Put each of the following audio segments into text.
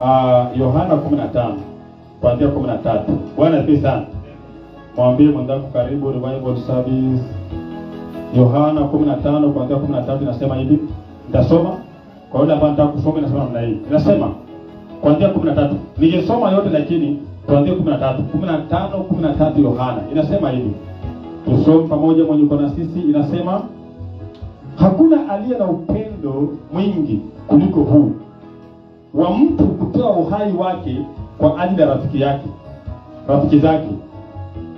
Yohana 15 kuanzia 13. Bwana asifiwe sana. Mwambie mwenzako karibu Revival Service. Yohana 15 kuanzia 13 inasema hivi. Nitasoma kwa yule ambaye anataka kusoma, inasema namna hii. Inasema kuanzia 13. Ningesoma yote lakini kuanzia 13. 13 Yohana. Inasema hivi. Tusome pamoja mwenye uko na sisi. Inasema hakuna aliye na upendo mwingi kuliko huu wa mtu kutoa uhai wake kwa ajili ya rafiki zake.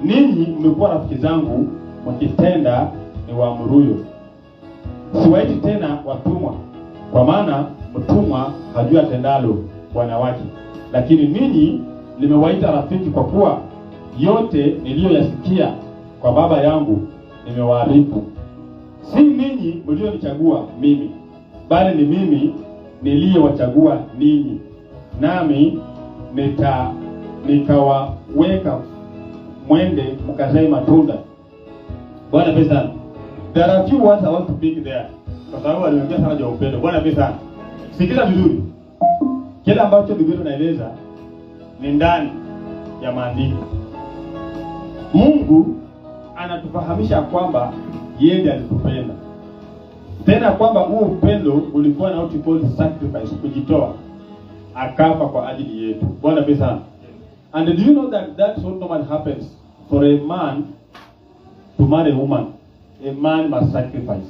Ninyi mmekuwa rafiki zangu mkitenda ni waamuruyo. Siwaiti tena watumwa, kwa maana mtumwa hajui atendalo bwana wake, lakini ninyi nimewaita rafiki, kwa kuwa yote niliyoyasikia kwa Baba yangu nimewaarifu. Si ninyi mlionichagua mimi, bali ni mimi niliyowachagua ninyi, nami nikawaweka mwende mkazae matunda. Bwana pesa. There are few words I want to pick there, kwa sababu aliongea sana juu ya upendo. Bwana pesa. Sikiza vizuri. Kile ambacho Biblia inaeleza ni ndani ya maandiko. Mungu anatufahamisha kwamba yeye ndiye alitupenda. Tena kwamba huo upendo ulikuwa na what we call sacrifice, kujitoa, akafa kwa ajili yetu. Bwana pesa. And do you know that that's what normally happens for a man to marry a woman? A man must sacrifice.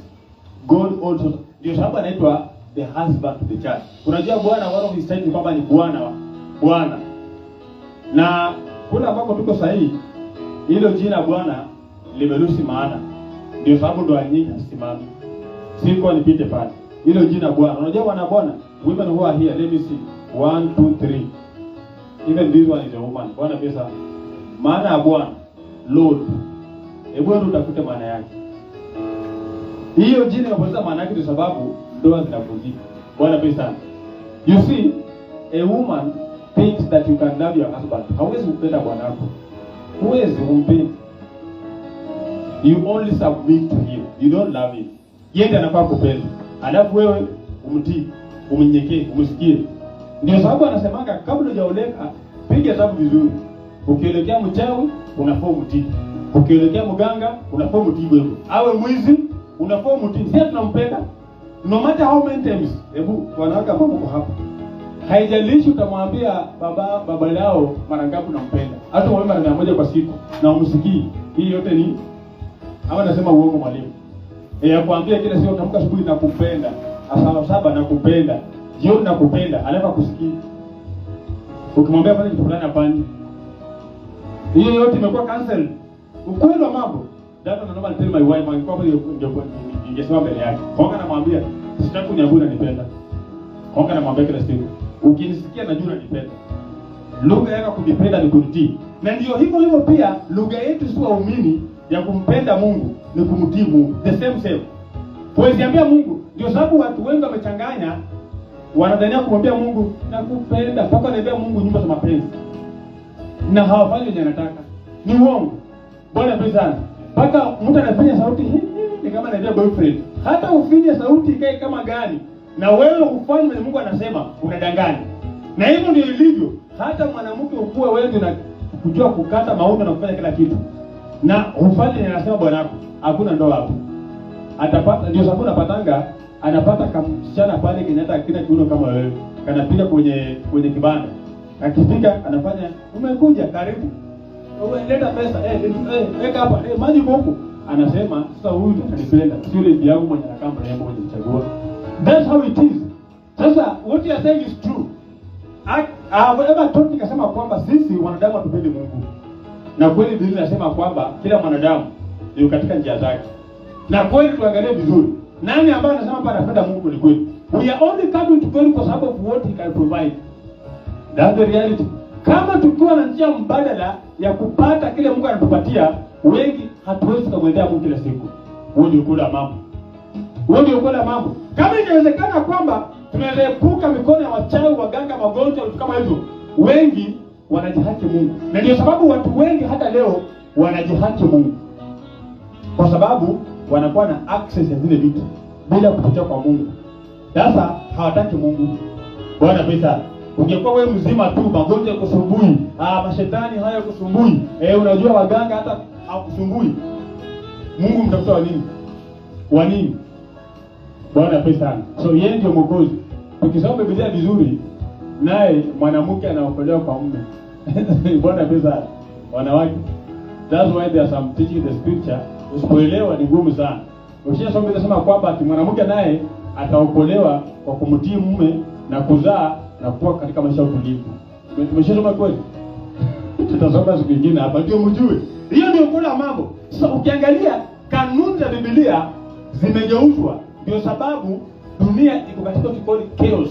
God also, ndio sababu anaitwa the husband to the church. Unajua Bwana wao histahili kwamba ni Bwana. Na kule ambako tuko sahihi, hilo jina Bwana limeruhusi maana. Ndio sababu ndoa nyingi hasimami. Siko nipite pale. Hilo jina Bwana. Unajua Bwana, women who are here, let me see. 1 2 3. Even this one is a woman. Bwana pesa. Maana ya Bwana, Lord. Hebu ndio utafute maana yake. Hiyo jina inapoteza maana yake kwa sababu ndoa zinavunjika. Bwana pesa. You see, a woman thinks that you can love your husband. Hauwezi kumpenda bwana wako. Huwezi kumpenda. You only submit to him. You don't love him. Yeye ndiye anafaa kupenda. Alafu wewe umtii, umnyenyekee, umsikie. Ndio sababu anasemanga kabla hujaoleka piga hesabu vizuri. Ukielekea mchawi unafaa umtii. Ukielekea mganga unafaa umtii wewe. Awe mwizi unafaa umtii. Sisi tunampenda. No matter how many times. Hebu wanawake ambao mko hapa. Haijalishi utamwambia baba yao mara ngapi unampenda. Hata umwambie mara 100 kwa siku na umsikii. Hii yote ni ama nasema uongo mwalimu. Yakwambia kila siku utamka asubuhi na kupenda, saa 7 na kupenda, jioni na kupenda, alafu kusikia. Ukimwambia fanya kitu fulani afanye. Hiyo yote imekuwa cancel. Ukweli wa mambo. Dada na normal tell my wife angekuwa pale ingesema mbele yake. Konga namwambia sitaki kuniambia unanipenda. Konga namwambia kila siku ukinisikia najua unanipenda. Lugha yako kunipenda ni kunitii. Na ndio hivyo pia lugha yetu si waumini ya kumpenda Mungu ni kumtii Mungu. The same. Kuambia Mungu, ndio sababu watu wengi wamechanganya, wanadhania kumwambia Mungu nakupenda, mpaka anaambia Mungu nyumba za mapenzi. Na hawafanyi yenye anataka. Ni uongo. Bwana pesa. Mpaka mtu anafanya sauti ni kama anaambia boyfriend. Hata ufanye sauti ikae kama gani, na wewe ufanye vile Mungu anasema, unadanganya. Na hivyo ndio ilivyo. Hata mwanamke ukue wewe na kujua kukata mauno na kufanya kila kitu, na ufanye anasema bwana wako, hakuna ndoa hapo. Atapata ndio sababu unapatanga anapata kamsichana pale Kenyatta akina kiuno kama wewe. Kanapiga kwenye kibanda. Akifika anafanya umekuja karibu. Wewe leta pesa weka hapa maji huko. Anasema sasa huyu atanipenda. Sio ile bibi yangu mwenye anakaa mrembo mwenye kuchagua. That's how it is. Sasa what you are saying is true. Ever told nikasema kwamba sisi wanadamu hatupende Mungu. Na kweli Biblia inasema kwamba kila mwanadamu yuko katika njia zake. Na kweli tuangalie vizuri. Nani ambaye anasema hapa anapenda Mungu ni kweli? We are only coming to God because of what he can provide. That's the reality. Kama tukiwa na njia mbadala ya kupata kile Mungu anatupatia, wengi hatuwezi kumwendea Mungu kila siku. Huo ndio kula mambo. Kama inawezekana kwamba tunaweza epuka mikono ya wachawi, waganga, magonjwa kama hivyo, wengi wanajihaki Mungu. Na ndio sababu watu wengi hata leo wanajihaki Mungu. Kwa sababu wanakuwa na access ya zile vitu bila kupitia kwa Mungu. Sasa hawataki Mungu. Bwana pesa. Ungekuwa wewe mzima tu, magonjwa yakusumbui, mashetani haya yakusumbui, unajua waganga hata hakusumbui, Mungu mtafuta wa nini? Wa nini? Bwana pesa sana. So yeye ndio Mwokozi. Ukisoma Biblia vizuri, naye mwanamke anaokolewa kwa mume. Bwana pesa. Wanawake. That's why there are some teaching the scripture. Usipoelewa ni ngumu sana. Ukishasoma inasema kwamba mwanamke naye ataokolewa kwa kumtii mume na kuzaa na kuwa katika maisha utulivu. Tumeshasoma kweli? Tutasoma siku nyingine hapa ndio mjue. Hiyo ndio kula mambo. So ukiangalia kanuni za Biblia zimegeuzwa. Ndio sababu dunia iko katika kikoli chaos.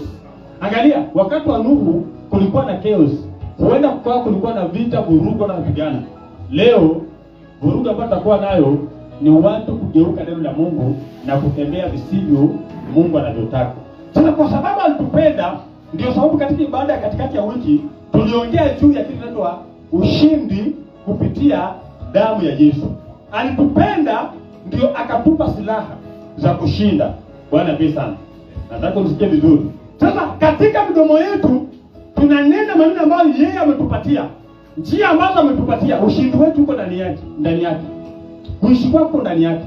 Angalia, wakati wa Nuhu kulikuwa na chaos. Huenda kulikuwa na vita, vurugu na mapigano. Leo vurugu ambayo tutakuwa nayo ni watu kugeuka neno la Mungu na kutembea visivyo Mungu anavyotaka. Sasa kwa sababu alitupenda, ndio sababu katika ibada katikati ya wiki tuliongea juu ya kitu kinaitwa ushindi kupitia damu ya Yesu. Alitupenda ndio akatupa silaha za kushinda. Bwana pesa sana. Nataka msikie vizuri. Sasa katika mdomo yetu tunanena maneno ambayo yeye ametupatia. Njia ambazo ametupatia, ushindi wetu uko ndani yake. Kuishi wako ndani yake.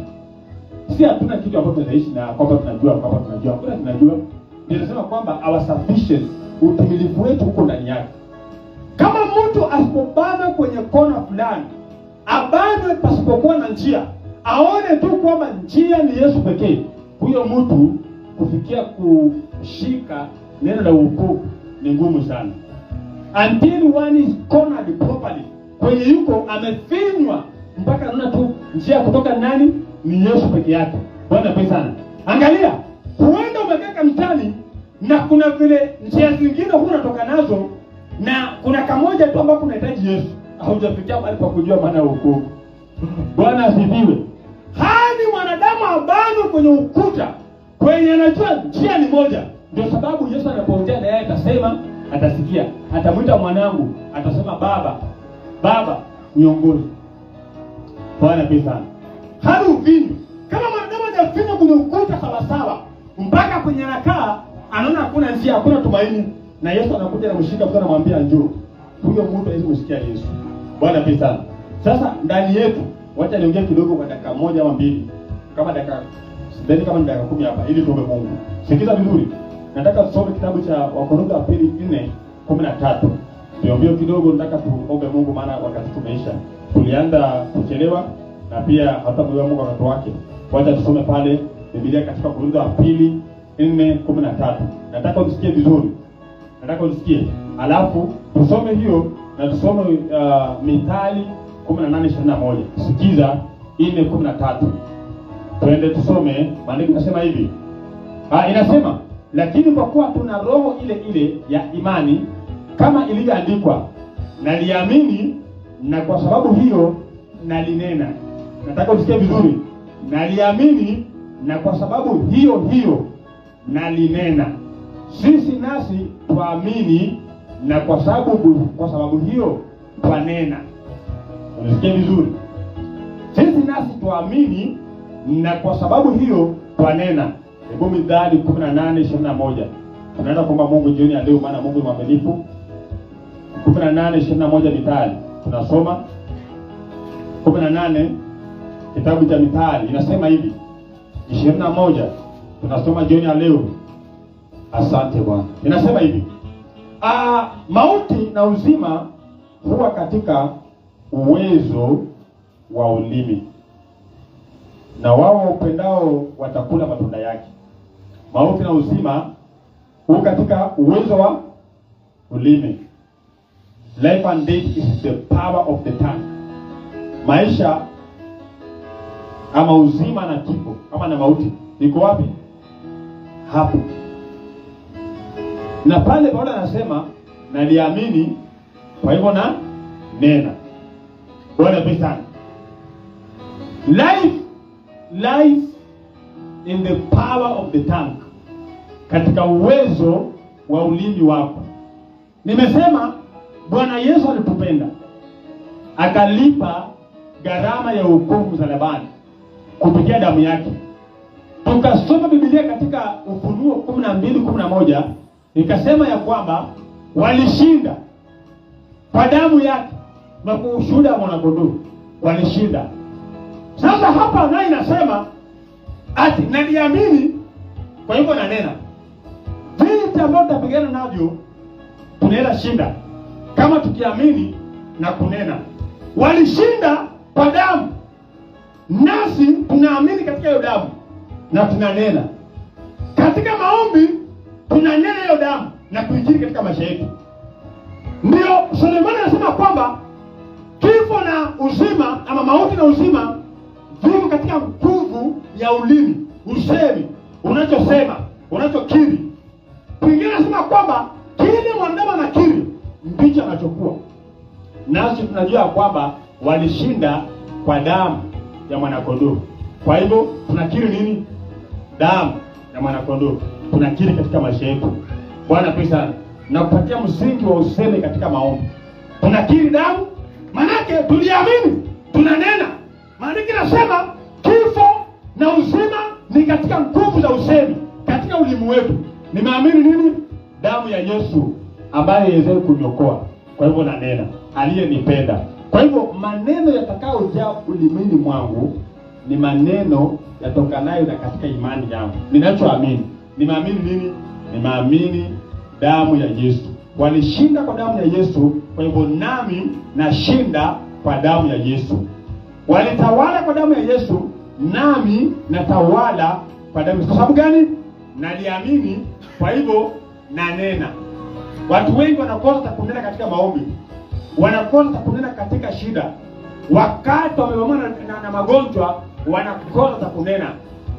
Si hatuna kitu ambacho tunaishi na kwamba tunajua. Hakuna tunajua. Ninasema kwamba our sufficiency, utimilifu wetu uko ndani yake. Kama mtu asipobana kwenye kona fulani, abanwe pasipokuwa na njia, aone tu kwamba njia ni Yesu pekee, huyo mtu kufikia kushika neno la wokovu ni ngumu sana. Until one is cornered properly, kwenye yuko amefinywa mpaka anaona tu njia kutoka nani ni Yesu pekee yake. Bwana pesa sana. Angalia, huenda umekaa mtani na kuna vile njia zingine unatoka nazo na kuna kamoja tu ambapo unahitaji Yesu. Haujafikia mahali pa kujua maana ya wokovu. Bwana asifiwe. Hadi mwanadamu abanwe kwenye ukuta, kwenye anajua njia ni moja. Ndio sababu Yesu anapoongea na yeye atasema, atasikia. Atamwita mwanangu, atasema Baba, niongoze. Bwana pesa. Hadi uvinyo. Kama mwanadamu hajafinywa kwenye ukuta sawa mpaka kwenye anakaa, anaona hakuna njia, hakuna tumaini, na Yesu anakuja na mshika mkono anamwambia njoo. Huyo mtu hawezi kusikia Yesu. Bwana pesa. Sasa ndani yetu, wacha niongee kidogo kwa dakika moja au mbili. Kama dakika ndani kama dakika 10 hapa ili tuombe Mungu. Sikiza vizuri. Nataka tusome kitabu cha Wakorintho wa pili 4:13. Ndio kidogo nataka tuombe Mungu maana wakati tumeisha. Tulianza kuchelewa na pia hata Mungu wakati wake. Wacha tusome pale Biblia katika Wakorintho wa pili 4:13. Nataka usikie vizuri. Alafu tusome hiyo na tusome Mithali 18:21. Sikiza 4:13. Twende tusome, maandiko yanasema hivi. Inasema, lakini kwa kuwa tuna roho ile ya imani kama ilivyoandikwa, naliamini na kwa sababu hiyo nalinena. Nataka usikie vizuri. Naliamini na kwa sababu hiyo nalinena. Sisi nasi tuamini na kwa sababu hiyo twanena. Unasikia vizuri? Sisi nasi tuamini na kwa sababu hiyo twanena. Hebu Mithali 18:21. Tunaenda kuomba Mungu jioni ya leo maana Mungu ni mwaminifu. 18:21 Mithali. Tunasoma 18 kitabu cha Mithali inasema hivi. 21 tunasoma jioni ya leo. Asante Bwana. Inasema hivi. Mauti na uzima huwa katika uwezo wa ulimi, na wao upendao watakula matunda yake. Mauti na uzima huwa katika uwezo wa ulimi. Life and death is the power of the tongue. Maisha ama uzima na kifo ama na mauti iko wapi? Hapo. Na pale Paulo anasema naliamini kwa hivyo na nena. Bwana pesa. Life in the power of the tongue. Katika uwezo wa ulimi wako. Nimesema Bwana Yesu alitupenda. Akalipa gharama ya wokovu msalabani kupitia damu yake. Tukasoma Biblia katika Ufunuo 12:11 ikasema ya kwamba walishinda kwa damu yake na kwa ushuhuda wa mwanakondoo, walishinda. Sasa hapa naye inasema ati naliamini, kwa hivyo nanena. Vita ambavyo tutapigana navyo tunaweza shinda kama tukiamini na kunena. Walishinda kwa damu, nasi tunaamini katika hiyo damu na tunanena. Katika maombi tunanena hiyo damu na kuijiri katika maisha yetu. Ndio Sulemani anasema kwamba kifo na uzima, ama mauti na uzima, viko katika nguvu ya ulimi, usemi, unachosema, unachokiri. Pengine anasema kwamba kile mwanadamu anakiri ndicho anachokuwa. Nasi tunajua kwamba walishinda kwa damu ya mwanakondoo. Kwa hivyo tunakiri nini? Damu ya mwanakondoo. Tunakiri katika maisha yetu. Bwana pesa na kupatia msingi wa usemi katika maombi. Tunakiri damu, manake tuliamini, tunanena. Maandiko yanasema kifo na uzima ni katika nguvu za usemi, katika ulimi wetu. Nimeamini nini? Damu ya Yesu ambaye yeye kuniokoa. Kwa hivyo nanena, aliyenipenda. Kwa hivyo maneno yatakayojaa ulimini mwangu ni maneno yatokanayo na katika imani yangu. Ninachoamini. Nimeamini nini? Nimeamini damu ya Yesu. Walishinda kwa damu ya Yesu, kwa hivyo nami nashinda kwa damu ya Yesu. Walitawala kwa damu ya Yesu, nami natawala kwa damu. Kwa sababu gani? Naliamini, kwa hivyo nanena. Watu wengi wanakosa kunena katika maombi. Wanakosa kunena katika shida. Wakati wamepambana na magonjwa, wanakosa kunena.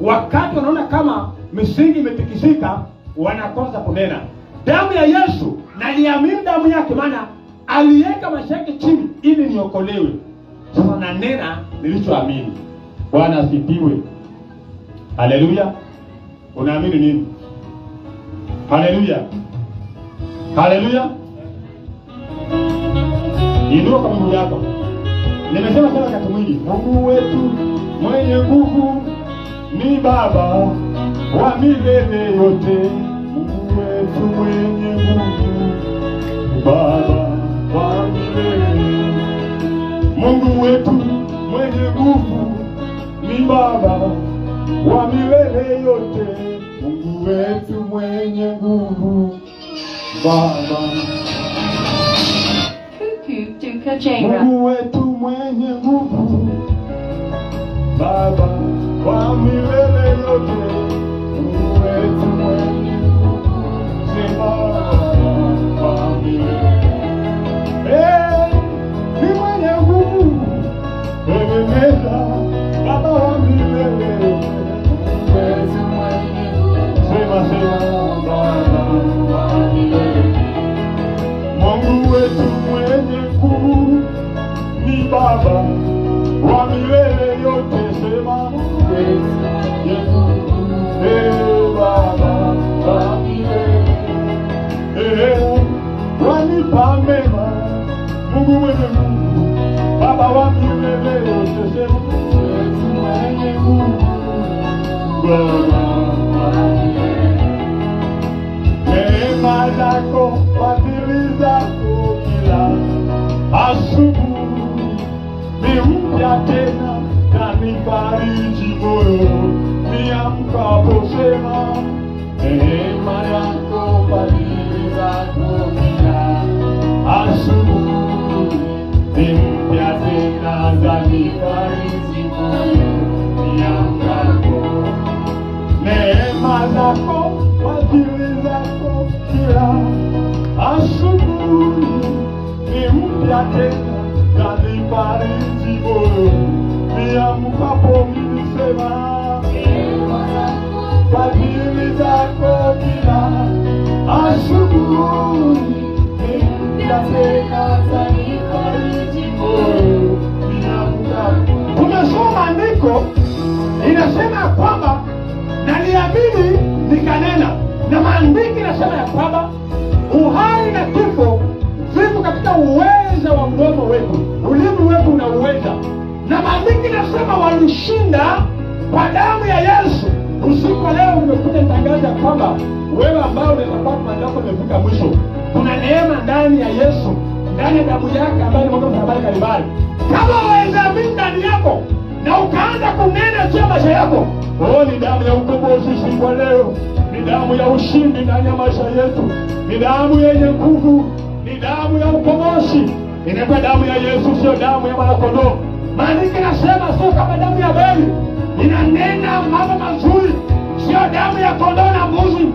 Wakati wanaona kama misingi imetikisika, wanakosa kunena. Damu ya Yesu, naliamini damu yake, maana aliweka maisha yake chini ili niokolewe. Sasa nanena nilichoamini. Bwana asifiwe. Haleluya. Unaamini nini? Haleluya. Haleluya. Inua kwa Mungu yako. Nimesema sana wakati mwingi, Mungu wetu mwenye nguvu ni Baba wa milele yote. Mungu wetu mwenye nguvu ni Baba wa milele. Mungu wetu mwenye nguvu ni Baba wa milele yote. Mungu wetu mwenye nguvu Baba. Mungu wetu mwenye nguvu Baba wa milele yote. Mungu wetu mwenye nguvu ni Baba wa milele. Ni mwenye nguvu, ebeneza Baba wa milele yote. Mungu wetu mwenye nguvu, sema Baba wa milele. Mungu wetu mwenye nguvu ni Baba wa milele yote. Sema Mungu wetu mwenye nguvu, Baba wa milele. Wanipa mema, Mungu mwenye nguvu, Baba wa milele yote. Sema Mungu wetu mwenye nguvu, Baba wa milele. Neema zako, fadhili zako kila asubuhi ni mpya tena, zanifariji moyo niamkapo. Sema neema yako, fadhili zako kila asubuhi ni mpya tena, zanifariji moyo niamkapo. Neema zako, fadhili zako kila asubuhi ni mpya tena, zanifariji moyo niamkapo. Nilisema fadhili zako kila asubuhi ni mpya tena, zanifariji moyo niamkapo. Tumesoma maandiko inasema kwamba naliamini nikanena, na maandiko inasema ya kwamba uhai na kifo vipo katika uweza wa mdomo wetu. Ulimi wetu una uweza, na maandiko inasema walishinda kwa damu ya Yesu. Usiku wa leo nimekuja nitangaza kwamba wewe ambao unaweza kuwa mandako umefika mwisho, kuna neema ndani ya Yesu, ndani ya damu yake ambayo ni mwokozi habari Kalvari. Kama waamini ndani yako na ukaanza kunena juu ya maisha yako, ni damu ya ukombozi siku ya leo, ni damu ya ushindi ndani ya maisha yetu, ni damu yenye nguvu, ni damu ya ukombozi. Inaitwa damu ya Yesu, sio damu ya mwanakondoo. Maandiko yanasema sio kama damu ya Abeli, inanena mambo mazuri, sio damu ya kondoo na mbuzi,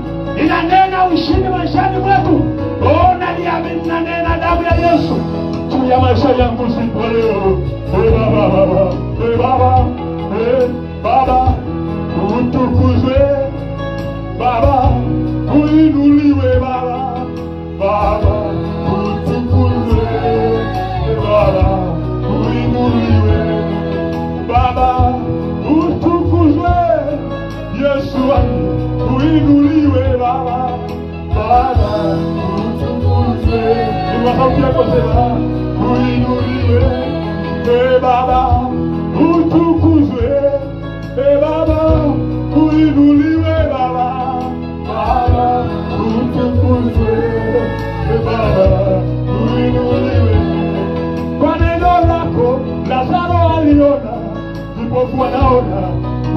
inanena ushindi maishani mwetu. Naliamini na nena damu ya Yesu juu ya maisha yangu siku ya leo. Baba, utukuzwe Baba, uinuliwe Baba, utukuzwe Baba, uinuliwe Baba, utukuzwe Yesu wangu, uinuliwe Baba, utukuzwe. Niwahaukia kwa sema uinuliwe Baba, utukuzwe Baba, uinuliwe Baba, utukuzwe Baba, uinuliwe. Kwa neno lako Lazaro aliona, vipofu wanaona,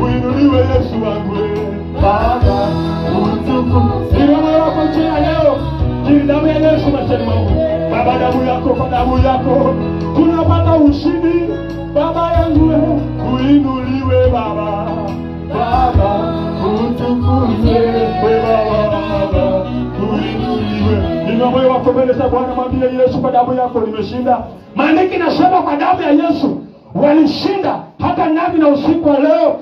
uinuliwe Yesu wangu Baba, utukuzwe. Ndio moyo wako njia leo, damu ya Yesu maishani mwangu Baba, damu yako, kwa damu yako tunapata ushindi Baba yangu, uinuliwe Baba, utukuzwe Baba, uinuliwe. Ndio moyo wako mbele za Bwana, mwambie Yesu, kwa damu yako nimeshinda. Maandiko yanasema kwa damu ya Yesu walishinda hata nami na usiku wa leo.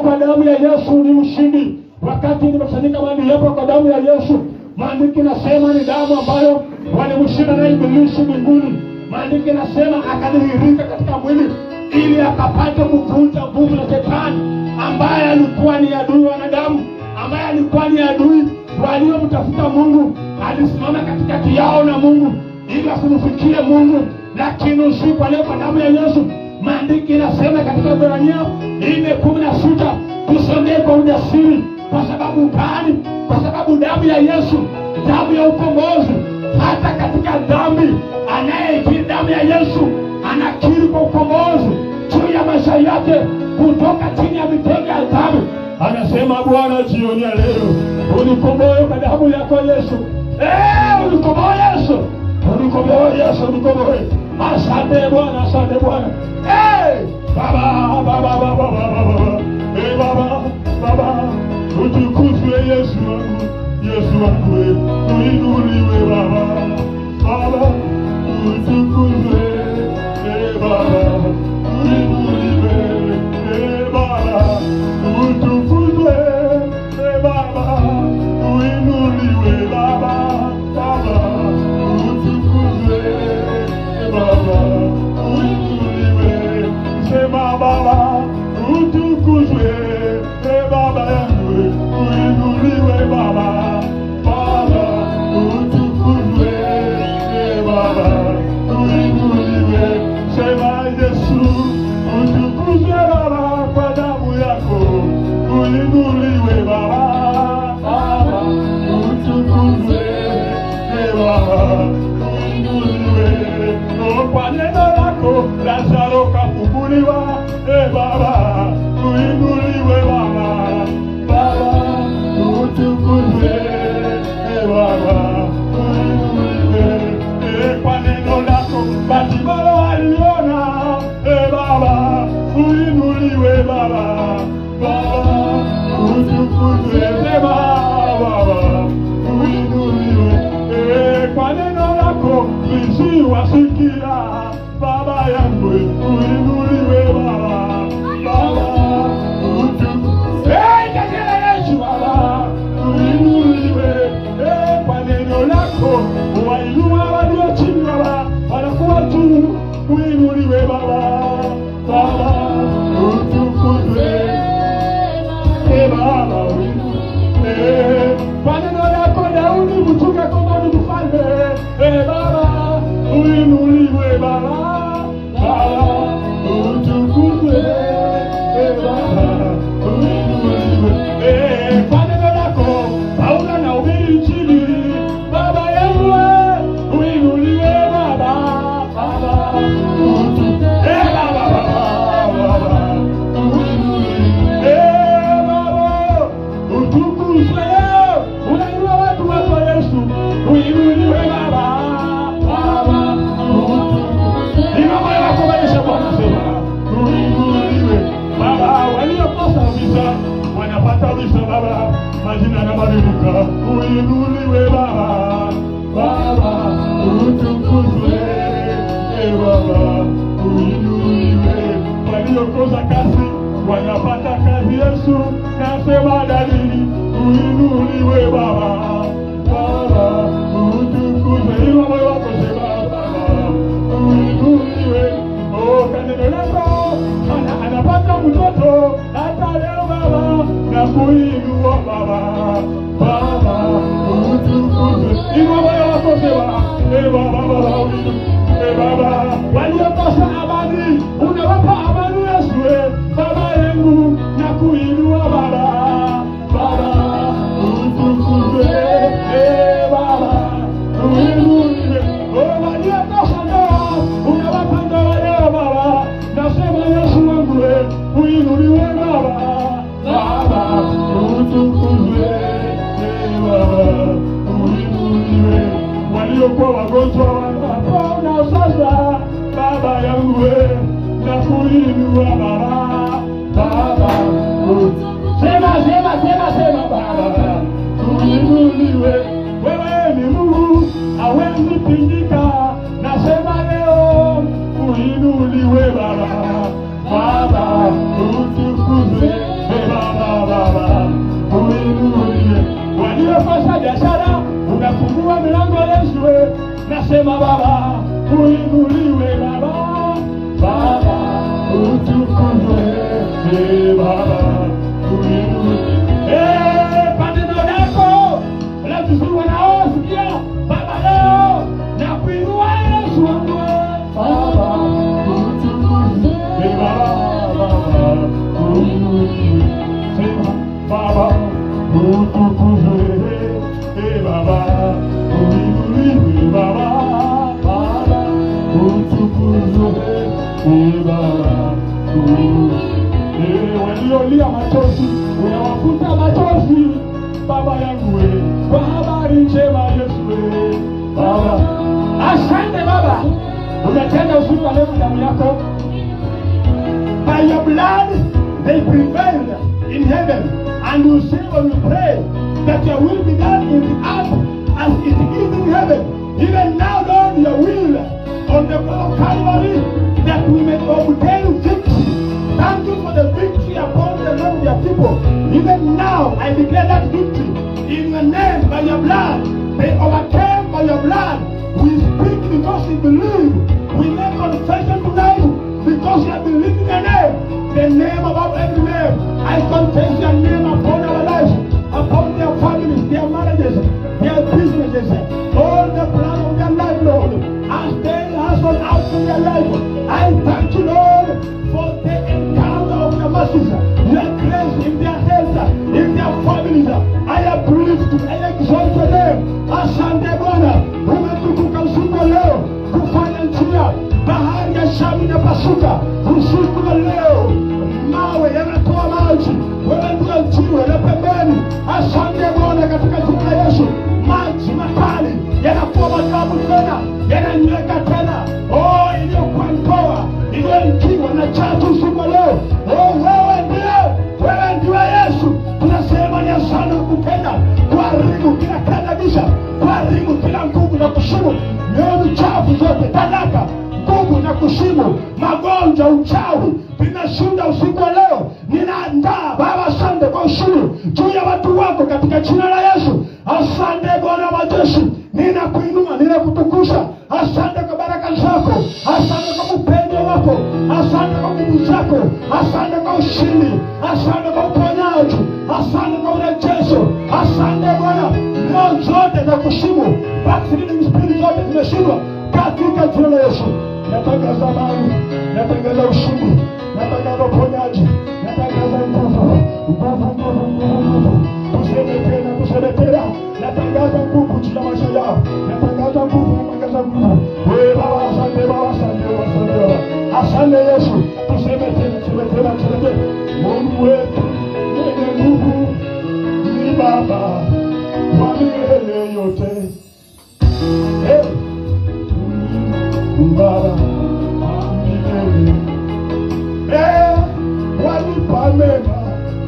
Kwa damu ya Yesu ni ushindi. Wakati nimekusanyika mahali hapo kwa damu ya Yesu, maandiko yanasema ni damu ambayo walimshinda na ibilisi mbinguni. Maandiko yanasema akadhihirika katika mwili ili akapata kuvunja nguvu za Shetani ambaye alikuwa ni adui wa wanadamu, ambaye alikuwa ni adui waliomtafuta Mungu. Alisimama katikati yao na Mungu ili asimfikie Mungu. Lakini usiku leo kwa damu ya Yesu, maandiko yanasema katika Ibrania 4:16, tusomee kwa ujasiri. Kwa sababu gani? Kwa sababu damu ya Yesu, damu ya ukombozi. Hata katika dhambi, anayekiri damu ya Yesu anakiri kwa ukombozi juu ya maisha yake kutoka chini ya mitego ya dhambi. Anasema Bwana, jioni ya leo unikomboe kwa damu yako Yesu. Unikomboe Yesu, unikomboe Yesu, unikomboe. Asante Bwana, asante Bwana. Baba, utukuzwe Yesu wangu, Yesu wangu, uinuliwe Baba, utukuzwe Baba, uinuliwe Baba, utukuzwe Baba, uinuliwe Baba, utukuzwe Baba, uinuliwe. Sema Baba, utukuzwe Baba yangu, uinuliwe Baba, utukuzwe Baba, uinuliwe. Sema Yesu, utukuzwe Baba, kwa damu yako, uinuliwe Baba, utukuzwe Baba, uinuliwe. Kwa neno lako Lazaro kafufuliwa Baba, uinuliwe Baba, utukuzwe Baba, uinuliwe. Kwa neno lako Bartimayo aliona Baba, uinuliwe Baba, utukuzwe Baba, uinuliwe. Kwa neno lako viziwi wasikia Baba yangu, uinuliwe Baba, utukuzwe Baba, uinuliwe. Kwa neno lako wainua walio chini Baba, wanakuwa juu, uinuliwe Baba, utukuzwe Baba, uinuliwe. Kwa neno lako Daudi mtume kama ni mfalme Baba, uinuliwe Baba, utukuzwe, Baba, uinuliwe. Waliokosa kazi wanapata kazi, Yesu, nasema dalili, uinuliwe Baba. Baba, utukuzwe. Inua moyo wako, sema Baba, uinuliwe. Oh, kaneno lako anapata mtoto hata leo Baba, na kuinua Baba. Baba, utukuzwe. Inua moyo wako, sema Baba, uinuliwe Baba. Waliokosa amani unawapa amani, Yesu, Baba yangu, na kuinua Baba. Baba, utukuzwe, Baba, uinuliwe. Oh, waliokosa ndoa unawapa ndoa leo Baba, nasema Yesu wangu, uinuliwe Baba. Baba, utukuzwe, Baba, uinuliwe. Waliokuwa wagonjwa wanapona sasa, Baba yangu, na kuinua Baba. Baba, sema Baba, uinuliwe. Wewe ni Mungu, hawezi pingika. Nasema leo uinuliwe Baba. Baba, utukuzwe Baba, uinuliwe. Waliokosa biashara unafungua milango, Yesu, nasema Baba, uinuliwe Baba. Baba, utukuzwe Baba, uinuliwe. Patendo lako la vizuri wanaosikia Baba leo, na kuinua Yesu wangu. Baba, utukuzwe Baba, uinuliwe. Sema Baba, utukuzwe Baba, uinuliwe Baba. Baba, utukuzwe Baba, uinuliwe. Waliolia machozi unawafuta machozi, Baba yangu, kwa habari njema Yesu. Baba, asante Baba, umetenda usiku wa leo damu yako. By your blood they prevailed in heaven, and you say when you pray that your will be done in the earth as it is in heaven. Even now, Lord, your will on the cross of Calvary, that we may obtain victory. Thank you for the victory upon the Lord of your people. Even now, I declare that victory in your name, by your blood. They overcame by your blood. We speak because we believe. We make confession tonight because we believe in your name, the name above every name. I confess your name upon our lives, upon their families, their marriages, their businesses, all the plan of their life, Lord. As they hustle out from their life, I thank you, Lord, for the encounter of the masses, your grace in their health, in their families. I uplift, I exalt your name. Asante Bwana, umetukuka usiku wa leo kufanya njia. Bahari ya Shamu inapasuka usiku wa leo, mawe yanatoa maji, wewe ndio jiwe la pembeni. Asante Bwana, katika jina la Yesu, maji makali yanakuwa matamu tena, yananyweka tena. Oh, iliyokuwa mkoa, iliyoingiwa na chachu usiku wa leo. Oh, wewe ndiwe Yesu. Tunasema ni asante kutenda, kuharibu kila kadabisha, kuharibu kila nguvu na kushimu mioyo chafu zote, talaka, nguvu na kushimu, magonjwa, uchawi vinashinda usiku wa leo. Ninaandaa Baba, asante kwa ushindi juu ya watu wako katika jina la Yesu. Asante Bwana wa majeshi, ninakuinua, ninakutukuza. Asante kwa baraka zako, asante kwa upendo wako, asante kwa nguvu zako, asante kwa ushindi, asante kwa uponyaji, asante kwa urejesho. Asante Bwana, roho zote za kushimu, backsliding spirit zote zimeshindwa katika jina la Yesu. Natangaza amani, natangaza ushindi, natangaza uponyaji, natangaza nguvu. Tuseme tena, natangaza nguvu juu ya maisha yao, natangaza nguvu, natangaza nguvu. Wewe Baba, asante Baba, asante Baba, asante Yesu. Tuseme tena, Mungu wetu mwenye nguvu ni Baba wa milele yote. Baba milele, wanipa mema,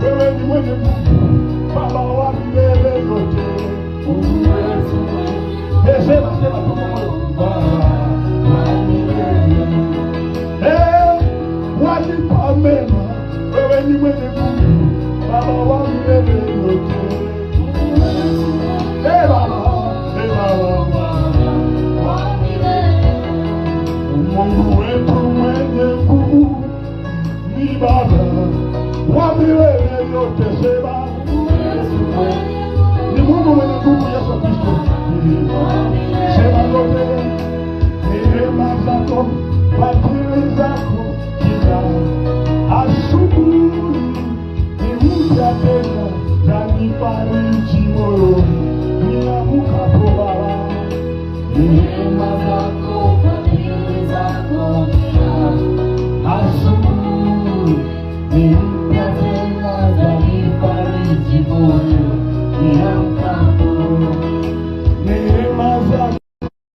wewe ni mwenye nguvu, Baba wa milele yote. Sema tu moyo, zako, fadhili zako kila asubuhi ni mpya tena, zanifariji moyoni ninaamkapo Baba. Neema zako